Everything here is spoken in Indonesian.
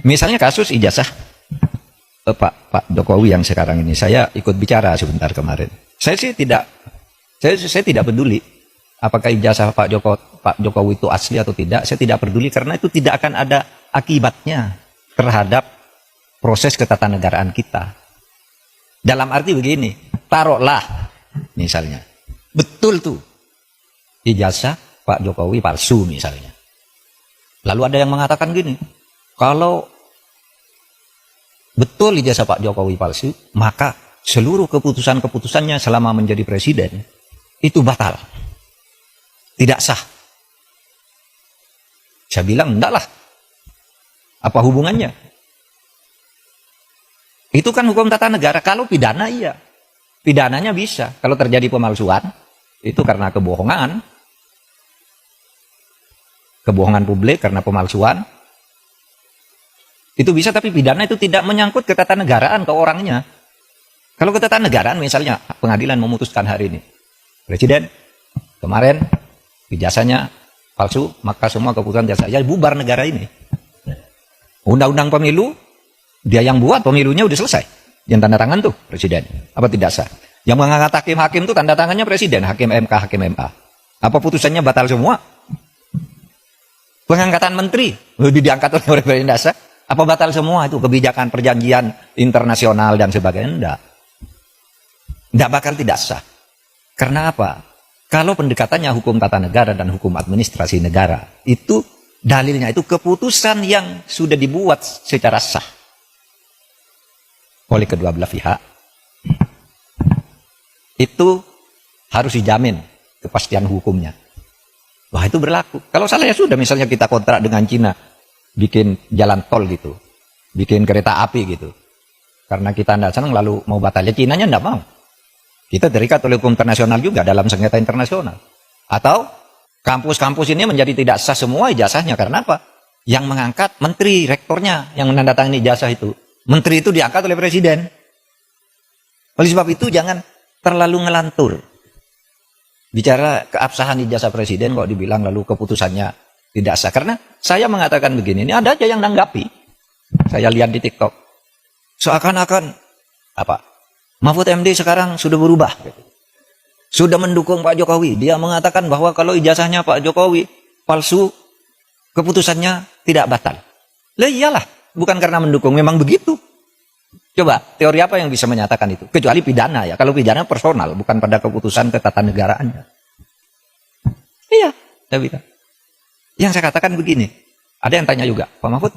Misalnya kasus ijazah Pak Jokowi yang sekarang ini, saya ikut bicara sebentar kemarin. Saya tidak peduli apakah ijazah Pak Jokowi itu asli atau tidak. Saya tidak peduli karena itu tidak akan ada akibatnya terhadap proses ketatanegaraan kita. Dalam arti begini, taruhlah misalnya betul tuh ijazah Pak Jokowi palsu misalnya. Lalu ada yang mengatakan gini, kalau betul ijazah Pak Jokowi palsu, maka seluruh keputusan-keputusannya selama menjadi presiden itu batal. Tidak sah. Saya bilang, enggak lah. Apa hubungannya? Itu kan hukum tata negara. Kalau pidana, iya. Pidananya bisa. Kalau terjadi pemalsuan, itu karena kebohongan. Kebohongan publik karena pemalsuan. Itu bisa, tapi pidana itu tidak menyangkut ketatanegaraan ke orangnya. Kalau ketatanegaraan, misalnya pengadilan memutuskan hari ini, presiden kemarin ijazahnya palsu, maka semua keputusan jasa ya bubar negara ini. Undang-undang pemilu, dia yang buat pemilunya udah selesai. Yang tanda tangan tuh presiden. Apa tidak sah? Yang mengangkat hakim-hakim tuh tanda tangannya presiden, hakim MK, hakim MA. Apa putusannya batal semua? Pengangkatan menteri, diangkat oleh presiden dasar. Apa batal semua itu kebijakan perjanjian internasional dan sebagainya? Enggak. Enggak bakal tidak sah. Karena apa? Kalau pendekatannya hukum tata negara dan hukum administrasi negara, itu dalilnya itu keputusan yang sudah dibuat secara sah oleh kedua belah pihak. Itu harus dijamin kepastian hukumnya. Wah, itu berlaku. Kalau salah ya sudah, misalnya kita kontrak dengan Cina, bikin jalan tol gitu, bikin kereta api gitu. Karena kita tidak senang lalu mau batal, ya Cinanya tidak mau. Kita terikat oleh hukum internasional juga dalam sengketa internasional. Atau kampus-kampus ini menjadi tidak sah semua ijazahnya. Karena apa? Yang mengangkat menteri, rektornya yang menandatangani ijazah itu. Menteri itu diangkat oleh presiden. Oleh sebab itu jangan terlalu ngelantur. Bicara keabsahan ijazah presiden kok dibilang lalu keputusannya tidak sah. Karena saya mengatakan begini, ini ada aja yang nanggapi. Saya lihat di TikTok. Seakan-akan apa? Mahfud MD sekarang sudah berubah. Sudah mendukung Pak Jokowi. Dia mengatakan bahwa kalau ijazahnya Pak Jokowi palsu, keputusannya tidak batal. Lah iyalah, bukan karena mendukung, memang begitu. Coba, teori apa yang bisa menyatakan itu? Kecuali pidana ya. Kalau pidana personal, bukan pada keputusan ketatanegaraannya. Iya, saya bilang. Yang saya katakan begini. Ada yang tanya juga, Pak Mahfud,